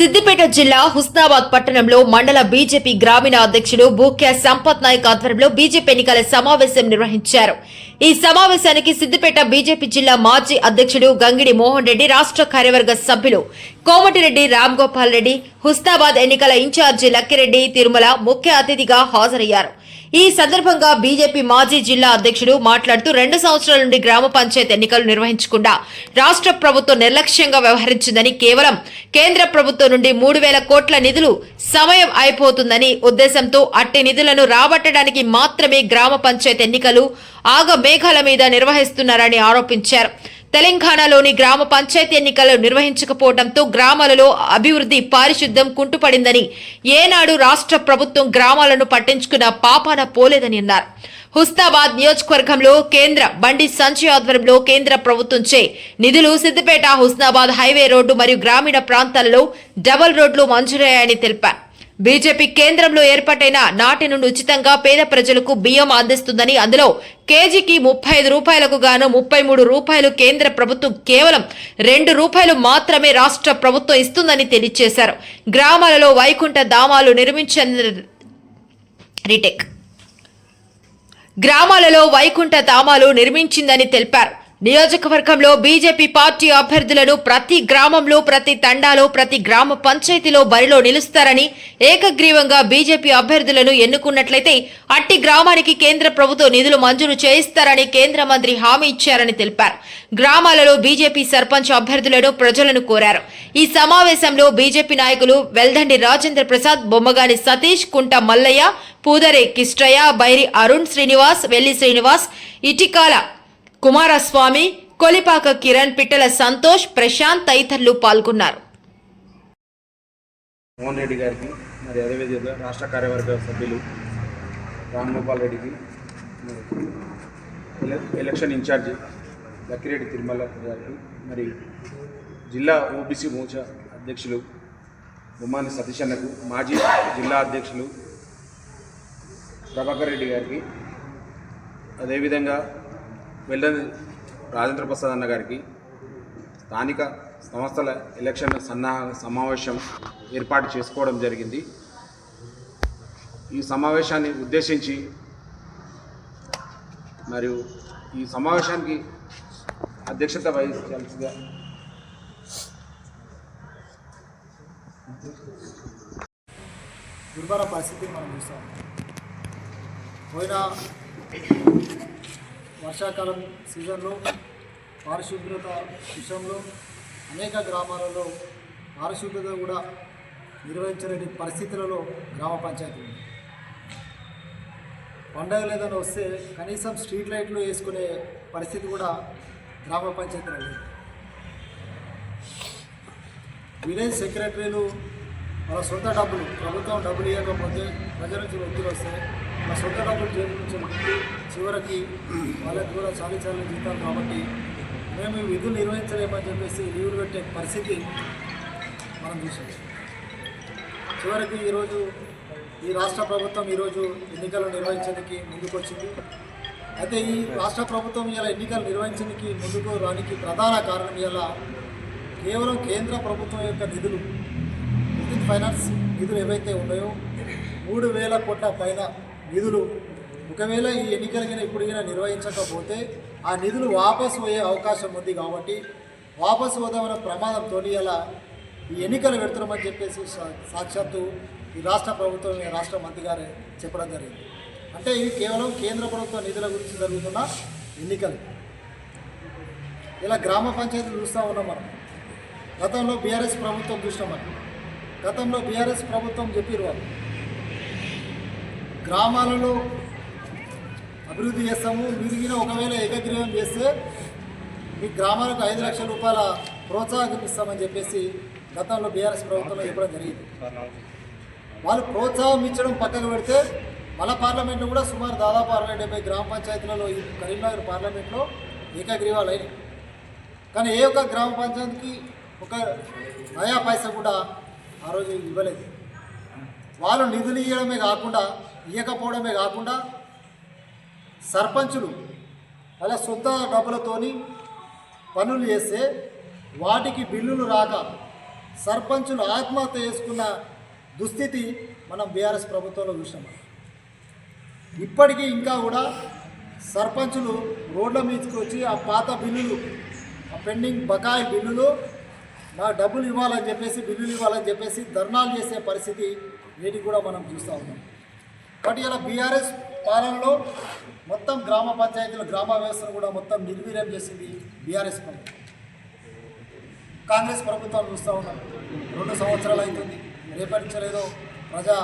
సిద్దిపేట జిల్లా హుస్నాబాద్ పట్టణంలో మండల బీజేపీ గ్రామీణ అధ్యక్షుడు బూక్యా సంపత్ నాయక్ ఆధ్వర్యంలో బీజేపీ ఎన్నికల సమావేశం నిర్వహించారు. ఈ సమావేశానికి సిద్దిపేట బీజేపీ జిల్లా మాజీ అధ్యక్షుడు గంగిడి మోహన్ రెడ్డి, రాష్ట్ర కార్యవర్గ సభ్యులు కోమటిరెడ్డి రామ్ గోపాల్ రెడ్డి, హుస్నాబాద్ ఎన్నికల ఇన్ఛార్జి లక్కిరెడ్డి తిరుమల ముఖ్య అతిథిగా హాజరయ్యారు. ఈ సందర్భంగా బీజేపీ మాజీ జిల్లా అధ్యక్షుడు మాట్లాడుతూ 2 సంవత్సరాల నుండి గ్రామ పంచాయతీ ఎన్నికలు నిర్వహించకుండా రాష్ట్ర ప్రభుత్వం నిర్లక్ష్యంగా వ్యవహరించిందని, కేవలం కేంద్ర ప్రభుత్వం నుండి 3,000 కోట్ల నిధులు సమయం అయిపోతుందని ఉద్దేశంతో అట్టి నిధులను రాబట్టడానికి మాత్రమే గ్రామ పంచాయతీ ఎన్నికలు ఆగమేఘాల మీద నిర్వహిస్తున్నారని ఆరోపించారు. తెలంగాణలోని గ్రామ పంచాయతీ ఎన్నికలు నిర్వహించకపోవడంతో గ్రామాలలో అభివృద్ధి, పారిశుద్ధ్యం కుంటుపడిందని, ఏనాడు రాష్ట్ర ప్రభుత్వం గ్రామాలను పట్టించుకున్న పాపాన పోలేదని అన్నారు. హుస్నాబాద్ నియోజకవర్గంలో కేంద్ర బండి సంజయ్ ఆధ్వర్యంలో కేంద్ర ప్రభుత్వంచే నిధులు సిద్దిపేట హుస్నాబాద్ హైవే రోడ్డు మరియు గ్రామీణ ప్రాంతాలలో డబుల్ రోడ్లు మంజూరయ్యాయని తెలిపారు. బీజేపీ కేంద్రంలో ఏర్పాటైన నాటి నుండి ఉచితంగా పేద ప్రజలకు బియ్యం అందిస్తుందని, అందులో కేజీకి 35 రూపాయలకు గాను 33 రూపాయలు కేంద్ర ప్రభుత్వం, కేవలం 2 రూపాయలు మాత్రమే రాష్ట్ర ప్రభుత్వం ఇస్తుందని తెలియజేశారు. గ్రామాలలో వైకుంఠ ధామాలు నిర్మించిందని తెలిపారు. నియోజకవర్గంలో బీజేపీ పార్టీ అభ్యర్థులను ప్రతి గ్రామంలో, ప్రతి తండాలో, ప్రతి గ్రామ పంచాయతీలో బరిలో నిలుస్తారని, ఏకగ్రీవంగా బీజేపీ అభ్యర్థులను ఎన్నుకున్నట్లయితే అట్టి గ్రామానికి కేంద్ర ప్రభుత్వం నిధులు మంజూరు చేయిస్తారని కేంద్ర మంత్రి హామీ ఇచ్చారని తెలిపారు. గ్రామాలలో బీజేపీ సర్పంచ్ అభ్యర్థులను ప్రజలను కోరారు. ఈ సమావేశంలో బీజేపీ నాయకులు వెల్దండి రాజేంద్ర ప్రసాద్, బొమ్మగాని సతీష్, కుంట మల్లయ్య, పూదరే కిష్టయ్య, బైరి అరుణ్ శ్రీనివాస్, వెల్లి శ్రీనివాస్, ఇటికాల కుమారస్వామి, కొలిపాక కిరణ్, పిట్టల సంతోష్, ప్రశాంత్ తదితరులు పాల్గొన్నారు. మోహన్ రెడ్డి గారికి, మరి అదేవిధంగా రాష్ట్ర కార్యవర్గ సభ్యులు రామ్ గోపాల్ రెడ్డికి, ఎలక్షన్ ఇన్ఛార్జి లక్కిరెడ్డి తిరుమల గారికి, మరి జిల్లా ఓబీసీ మోర్చా అధ్యక్షులు బొమ్మాని సతీష్ అన్నకు, మాజీ జిల్లా అధ్యక్షులు ప్రభాకర్ రెడ్డి గారికి, అదేవిధంగా వెల్లని రాజేంద్ర ప్రసాద్ అన్న గారికి స్థానిక సంస్థల ఎలక్షన్ సమావేశం ఏర్పాటు చేసుకోవడం జరిగింది. ఈ సమావేశాన్ని ఉద్దేశించి మరియు ఈ సమావేశానికి అధ్యక్షత వహించాల్సిందిగా దుర్భర పరిస్థితి మనం చూస్తాం. పోయిన వర్షాకాలం సీజన్లో పారిశుభ్రత విషయంలో అనేక గ్రామాలలో పారిశుభ్రత కూడా నిర్వహించలేని పరిస్థితులలో గ్రామ పంచాయతీ ఉంది. పండగలు ఏదైనా వస్తే కనీసం స్ట్రీట్ లైట్లు వేసుకునే పరిస్థితి కూడా గ్రామ పంచాయతీలో లేదు. విలేజ్ సెక్రటరీలు వాళ్ళ సొంత డబ్బులు, ప్రభుత్వం డబ్బులు ఇవ్వకపోతే ప్రజల నుంచి ఒత్తిడి వస్తే వాళ్ళ సొంత డబ్బులు చేయించబట్టి చివరికి వాళ్ళకి కూడా చాలా జీతాలు కాబట్టి మేము ఈ విధులు నిర్వహించలేమని చెప్పేసి లీవులు పెట్టే పరిస్థితి మనం చూసాం. చివరికి ఈరోజు ఈ రాష్ట్ర ప్రభుత్వం ఈరోజు ఎన్నికలు నిర్వహించడానికి ముందుకు వచ్చింది. అయితే ఈ రాష్ట్ర ప్రభుత్వం ఇలా ఎన్నికలు నిర్వహించడానికి ముందుకు రానికి ప్రధాన కారణం ఇలా కేవలం కేంద్ర ప్రభుత్వం యొక్క నిధులు, విద్యుత్ ఫైనాన్స్ నిధులు ఏవైతే ఉన్నాయో 3,000 కోట్ల పైన నిధులు ఒకవేళ ఈ ఎన్నికలకైనా ఇప్పుడైనా నిర్వహించకపోతే ఆ నిధులు వాపసు పోయే అవకాశం ఉంది. కాబట్టి వాపసు పోదామన్న ప్రమాదంతో ఇలా ఈ ఎన్నికలు పెడుతున్నామని చెప్పేసి సాక్షాత్తు ఈ రాష్ట్ర ప్రభుత్వం, రాష్ట్ర మంత్రి గారే చెప్పడం జరిగింది. అంటే ఇది కేవలం కేంద్ర ప్రభుత్వ నిధుల గురించి జరుగుతున్న ఎన్నికలు. ఇలా గ్రామ పంచాయతీలు చూస్తూ ఉన్నాం మనం. గతంలో బీఆర్ఎస్ ప్రభుత్వం చూసినాం మనం. గతంలో బీఆర్ఎస్ ప్రభుత్వం చెప్పారు వాళ్ళు గ్రామాలలో అభివృద్ధి చేస్తాము, మీరు ఒకవేళ ఏకగ్రీవం చేస్తే మీ గ్రామాలకు 5 లక్షల రూపాయల ప్రోత్సాహం ఇస్తామని చెప్పేసి గతంలో బీఆర్ఎస్ ప్రభుత్వంలో చెప్పడం జరిగింది. వాళ్ళు ప్రోత్సాహం ఇచ్చడం పక్కన పెడితే మళ్ళా పార్లమెంట్లో కూడా సుమారు దాదాపు 60-70 గ్రామ పంచాయతీలలో ఈ కరీంనగర్ పార్లమెంట్లో ఏకగ్రీవాలు అయినాయి. కానీ ఏ ఒక్క గ్రామ పంచాయతీకి ఒక నయా పైసా కూడా ఆ రోజు ఇవ్వలేదు. వాళ్ళు నిధులు ఇవ్వకపోవడమే కాకుండా సర్పంచులు వాళ్ళ సొంత డబ్బులతోని పనులు చేస్తే వాటికి బిల్లులు రాక సర్పంచులు ఆత్మహత్య చేసుకున్న దుస్థితి మనం బీఆర్ఎస్ ప్రభుత్వంలో చూసాం. ఇప్పటికీ ఇంకా కూడా సర్పంచులు రోడ్ల మీదకి వచ్చి ఆ పాత బిల్లులు, ఆ పెండింగ్ బకాయి బిల్లులు నాకు డబ్బులు ఇవ్వాలని చెప్పేసి, బిల్లులు ఇవ్వాలని చెప్పేసి ధర్నాలు చేసే పరిస్థితి వీటికి కూడా మనం చూస్తూ ఉన్నాం. కాబట్టి ఇలా బీఆర్ఎస్ పాలనలో మొత్తం గ్రామ పంచాయతీలు, గ్రామ వ్యవస్థను కూడా మొత్తం నిర్వీర్యం చేసింది బీఆర్ఎస్ ప్రభుత్వం. కాంగ్రెస్ ప్రభుత్వాలు చూస్తూ ఉన్నాం. 2 సంవత్సరాలు అవుతుంది. రేపటి నుంచి ఏదో ప్రజా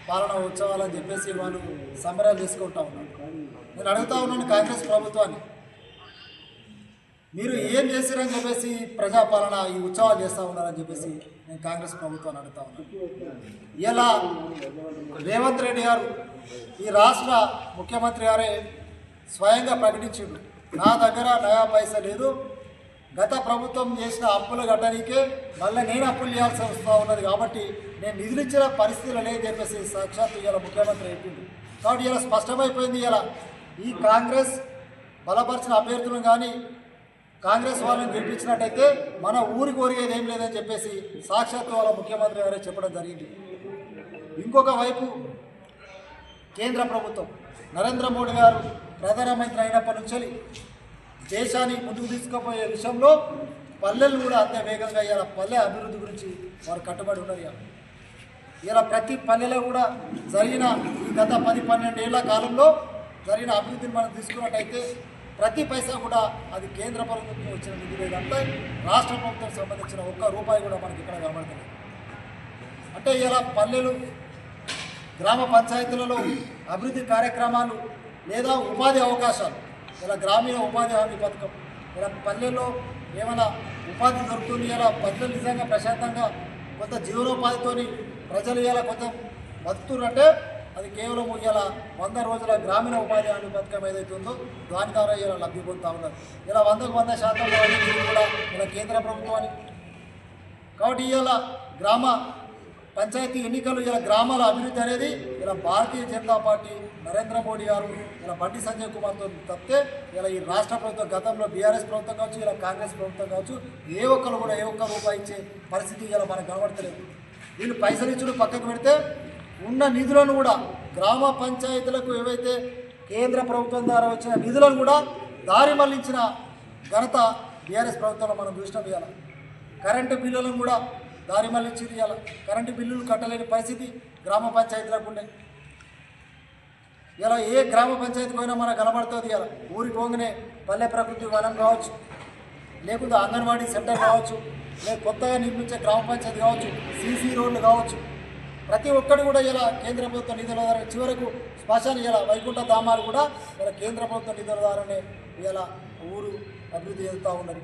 పాలన ఉత్సవాలని చెప్పేసి వాళ్ళు సంబరాలు చేసుకుంటూ ఉన్నారు. నేను అడుగుతా ఉన్నాను కాంగ్రెస్ ప్రభుత్వాన్ని, మీరు ఏం చేశారని చెప్పేసి ప్రజాపాలన ఈ ఉత్సవాలు చేస్తూ ఉన్నారని చెప్పేసి నేను కాంగ్రెస్ ప్రభుత్వాన్ని అడుగుతా ఉన్నాను. ఇలా రేవంత్ రెడ్డి గారు, ఈ రాష్ట్ర ముఖ్యమంత్రి గారే స్వయంగా ప్రకటించిండు, నా దగ్గర నయా పైసా లేదు, గత ప్రభుత్వం చేసిన అప్పులు కట్టడానికే మళ్ళీ నేను అప్పులు చేయాల్సి వస్తూ ఉన్నది, కాబట్టి నేను నిధులు ఇచ్చిన పరిస్థితులు లేదని చెప్పేసి సాక్షాత్తు ఇలా ముఖ్యమంత్రి చెప్పింది. కాబట్టి ఇలా స్పష్టమైపోయింది. ఇలా ఈ కాంగ్రెస్ బలపరిచిన అభ్యర్థులను కానీ కాంగ్రెస్ వాళ్ళని గెలిపించినట్టయితే మన ఊరికి ఒరిగేది ఏం లేదని చెప్పేసి సాక్షాత్తు వాళ్ళ ముఖ్యమంత్రి గారే చెప్పడం జరిగింది. ఇంకొక వైపు కేంద్ర ప్రభుత్వం నరేంద్ర మోడీ గారు ప్రధానమంత్రి అయినప్పటి నుంచి దేశాన్ని ముందుకు తీసుకుపోయే విషయంలో పల్లెలు కూడా అంతే వేగంగా ఇలా పల్లె అభివృద్ధి గురించి వారు కట్టుబడి ఉన్నారు. ఇలా ప్రతి పల్లెలో కూడా జరిగిన ఈ గత 10-12 ఏళ్ల కాలంలో జరిగిన అభివృద్ధిని మనం తీసుకున్నట్టయితే ప్రతి పైసా కూడా అది కేంద్ర ప్రభుత్వం వచ్చిన నిధి లేదంటే రాష్ట్ర ప్రభుత్వం సంబంధించిన ₹1 కూడా మనకి ఇక్కడ కనబడుతుంది. అంటే ఇలా పల్లెలు, గ్రామ పంచాయతీలలో అభివృద్ధి కార్యక్రమాలు లేదా ఉపాధి అవకాశాలు, ఇలా గ్రామీణ ఉపాధి హామీ పథకం, ఇలా పల్లెల్లో ఏమైనా ఉపాధి దొరుకుతుంది, ఇలా పల్లెలు నిజంగా ప్రశాంతంగా కొంత జీవనోపాధితో ప్రజలు ఇలా కొంచెం బతుకుతున్నట్టే అది కేవలం ఇలా 100 రోజుల గ్రామీణ ఉపాధి హామీ పథకం ఏదైతే ఉందో దాని ద్వారా ఇలా లబ్ధి పొందుతూ ఉన్నారు. ఇలా 100% కూడా ఇలా కేంద్ర ప్రభుత్వాన్ని. కాబట్టి ఇలా గ్రామ పంచాయతీ ఎన్నికలు, ఇలా గ్రామాల అభివృద్ధి అనేది ఇలా భారతీయ జనతా పార్టీ, నరేంద్ర మోడీ గారు, ఇలా బండి సంజయ్ కుమార్తో తప్పితే ఇలా ఈ రాష్ట్ర ప్రభుత్వం, గతంలో బీఆర్ఎస్ ప్రభుత్వం కావచ్చు, ఇలా కాంగ్రెస్ ప్రభుత్వం కావచ్చు, ఏ ఒక్కరు కూడా ₹1 ఇచ్చే పరిస్థితి ఇలా మనకు కనబడతలేదు. వీళ్ళు పైసలు ఇచ్చుడు పక్కకు పెడితే ఉన్న నిధులను కూడా గ్రామ పంచాయతీలకు ఏవైతే కేంద్ర ప్రభుత్వం ద్వారా వచ్చిన నిధులను కూడా దారి మళ్లించిన ఘనత బీఆర్ఎస్ ప్రభుత్వంలో మనం చూసినాం. ఇవాళ కరెంటు బిల్లులను కూడా దారి మళ్లించింది. ఇవాళ కరెంటు బిల్లులు కట్టలేని పరిస్థితి గ్రామ పంచాయతీలకు ఉండే. ఇలా ఏ గ్రామ పంచాయతీకి పోయినా మనకు కనబడుతుంది. ఇలా ఊరికి పోగానే పల్లె ప్రకృతి వనం కావచ్చు, లేకుంటే అంగన్వాడీ సెంటర్ కావచ్చు, లేక కొత్తగా నిర్మించే గ్రామ పంచాయతీ కావచ్చు, సీసీ రోడ్లు కావచ్చు, ప్రతి ఒక్కటి కూడా ఇలా కేంద్ర ప్రభుత్వ నిధుల ద్వారా, చివరకు శ్మశాన ఇలా వైకుంఠ ధామాలు కూడా ఇలా కేంద్ర ప్రభుత్వ నిధుల ద్వారానే ఇలా ఊరు అభివృద్ధి చెందుతూ ఉన్నది.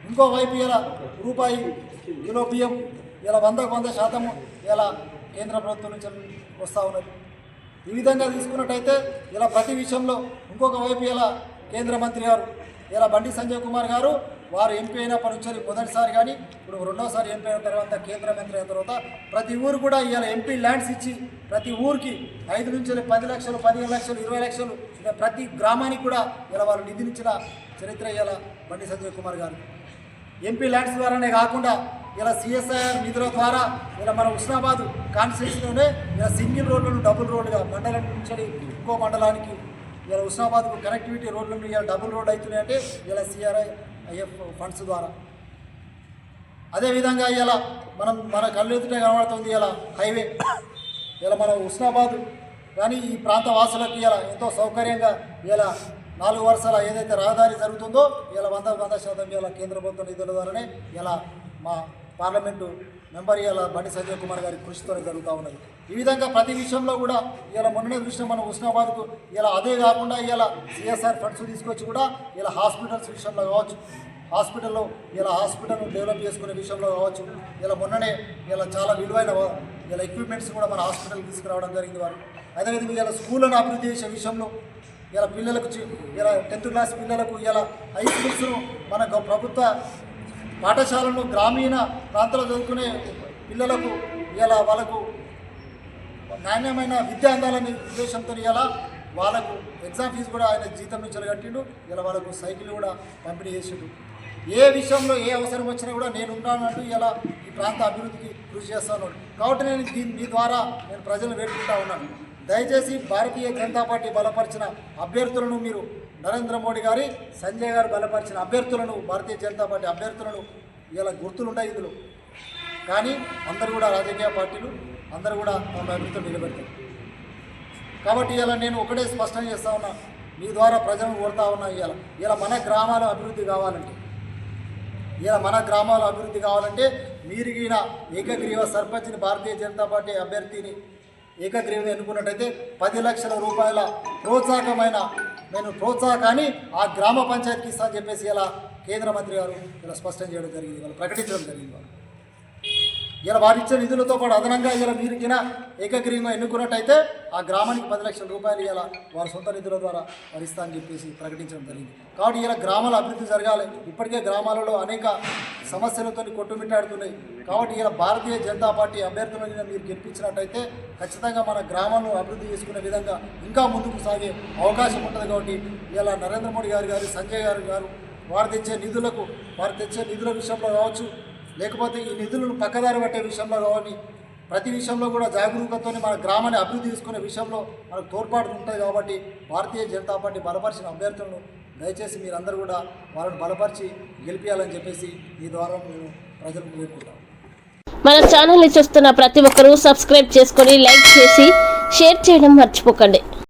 ఇంకోవైపు ఇలా ₹1 బియ్యం ఇలా 100% ఇలా కేంద్ర ప్రభుత్వం నుంచి వస్తూ ఉన్నది. ఈ విధంగా తీసుకున్నట్టయితే ఇలా ప్రతి విషయంలో ఇంకొక వైపు ఇలా కేంద్ర మంత్రి గారు, ఇలా బండి సంజయ్ కుమార్ గారు, వారు ఎంపీ అయినప్పటి నుంచి మొదటిసారి కానీ ఇప్పుడు 2వసారి ఎంపీ అయిన తర్వాత, కేంద్ర మంత్రి అయిన తర్వాత ప్రతి ఊరు కూడా ఇలా ఎంపీ ల్యాండ్స్ ఇచ్చి ప్రతి ఊరికి 5 నుంచి 10 లక్షలు, 15 లక్షలు, 20 లక్షలు ఇలా ప్రతి గ్రామానికి కూడా ఇలా వాళ్ళు నిధులిచ్చిన చరిత్ర ఇలా బండి సంజయ్ కుమార్ గారు. ఎంపీ ల్యాండ్స్ ద్వారానే కాకుండా ఇలా CSIR నిధుల ద్వారా ఇలా మన హుస్నాబాద్ కాన్స్టిట్యూన్సీలోనే ఇలా సింగిల్ రోడ్లను డబుల్ రోడ్డుగా మండలం నుంచి ఇంకో మండలానికి ఇలా హుస్నాబాద్కు కనెక్టివిటీ రోడ్లను ఇలా డబుల్ రోడ్ అవుతున్నాయంటే ఇలా CRIF ఫండ్స్ ద్వారా. అదేవిధంగా ఇలా మన కళ్ళు ఎదుటే కనబడుతుంది ఇలా హైవే. ఇలా మన హుస్నాబాద్ కానీ ఈ ప్రాంత వాసులకు ఇలా ఎంతో సౌకర్యంగా ఇలా 4 వరుసల ఏదైతే రహదారి జరుగుతుందో ఇలా 100% ఇలా కేంద్ర ప్రభుత్వ నిధుల ద్వారానే ఇలా మా పార్లమెంటు మెంబర్ ఇలా బండి సంజయ్ కుమార్ గారి కృషితోనే జరుగుతూ ఉన్నది. ఈ విధంగా ప్రతి విషయంలో కూడా ఇలా మొన్ననే చూసిన మన హుస్నాబాద్కు ఇలా అదే కాకుండా ఇలా CSR ఫండ్స్ తీసుకొచ్చి కూడా ఇలా హాస్పిటల్స్ విషయంలో కావచ్చు, హాస్పిటల్లో ఇలా హాస్పిటల్ను డెవలప్ చేసుకునే విషయంలో కావచ్చు, ఇలా మొన్ననే ఇలా చాలా విలువైన ఇలా ఎక్విప్మెంట్స్ కూడా మన హాస్పిటల్కి తీసుకురావడం జరిగింది వారు. అదేవిధంగా ఇలా స్కూళ్ళను అభివృద్ధి చేసే విషయంలో ఇలా పిల్లలకు ఇలా 10th క్లాస్ పిల్లలకు ఇలా హై స్కూల్స్ను మన ప్రభుత్వ పాఠశాలను గ్రామీణ ప్రాంతాల్లో చదువుకునే పిల్లలకు ఇలా వాళ్ళకు నాణ్యమైన విద్య అందాలనే ఉద్దేశంతో ఇలా వాళ్ళకు ఎగ్జామ్ ఫీజు కూడా ఆయన జీతం నుంచి కట్టిండు. ఇలా వాళ్ళకు సైకిల్ కూడా పంపిణీ చేసిండు. ఏ విషయంలో ఏ అవసరం వచ్చినా కూడా నేను ఉన్నానంటూ ఇలా ఈ ప్రాంత అభివృద్ధికి కృషి చేస్తాను. కాబట్టి నేను మీ ద్వారా నేను ప్రజలను వేడుకుంటా ఉన్నాను. దయచేసి భారతీయ జనతా పార్టీ బలపరిచిన అభ్యర్థులను మీరు నరేంద్ర మోడీ గారి సంజయ్ గారు బలపరిచిన అభ్యర్థులను భారతీయ జనతా పార్టీ అభ్యర్థులను ఇలా గుర్తులుంటాయి ఇందులో. కానీ అందరూ కూడా రాజకీయ పార్టీలు అందరూ కూడా తమ అభివృద్ధితో నిలబెడతారు. కాబట్టి ఇలా నేను ఒకటే స్పష్టం చేస్తా ఉన్నా, మీ ద్వారా ప్రజలను కోరుతా ఉన్నా, ఇలా మన గ్రామాల అభివృద్ధి కావాలంటే మీరు ఈయన ఏకగ్రీవ సర్పంచ్ని భారతీయ జనతా పార్టీ అభ్యర్థిని ఏకగ్రీవంగా ఎన్నుకున్నట్టయితే 10 లక్షల రూపాయల ప్రోత్సాహకాన్ని ఆ గ్రామ పంచాయతీకి ఇస్తా అని చెప్పేసి ఇలా కేంద్ర మంత్రి గారు ఇలా స్పష్టం చేయడం జరిగింది, వాళ్ళు ప్రకటించడం జరిగింది. ఇలా వారు ఇచ్చే నిధులతో పాటు అదనంగా ఇలా మీరు ఏకగ్రీవంగా ఎన్నుకున్నట్టయితే ఆ గ్రామానికి 10 లక్షల రూపాయలు ఇలా వారి సొంత నిధుల ద్వారా వారు ఇస్తా అని చెప్పేసి ప్రకటించడం జరిగింది. కాబట్టి ఇలా గ్రామాల అభివృద్ధి జరగాలి. ఇప్పటికే గ్రామాలలో అనేక సమస్యలతో కొట్టుమిట్టాడుతున్నాయి. కాబట్టి ఇలా భారతీయ జనతా పార్టీ అభ్యర్థులను మీరు గెలిపించినట్టయితే ఖచ్చితంగా మన గ్రామాలను అభివృద్ధి చేసుకునే విధంగా ఇంకా ముందుకు సాగే అవకాశం ఉంటుంది. కాబట్టి ఇలా నరేంద్ర మోడీ గారు సంజయ్ గారు వారు తెచ్చే నిధుల విషయంలో కావచ్చు, లేకపోతే ఈ నిధులను పక్కదారి పట్టే విషయంలో కానీ ప్రతి విషయంలో కూడా జాగరూకతతో మన గ్రామాన్ని అభివృద్ధి చేసుకునే విషయంలో మనకు తోడ్పాటు ఉంటుంది. కాబట్టి భారతీయ జనతా పార్టీ బలపరిచిన అభ్యర్థులను దయచేసి మీరందరూ కూడా వాళ్ళని బలపరిచి గెలిపించాలని చెప్పేసి ఈ ద్వారా మేము ప్రజలకు కోరుకుంటాం. మన ఛానల్ని చూస్తున్న ప్రతి ఒక్కరూ సబ్స్క్రైబ్ చేసుకొని లైక్ చేసి షేర్ చేయడం మర్చిపోకండి.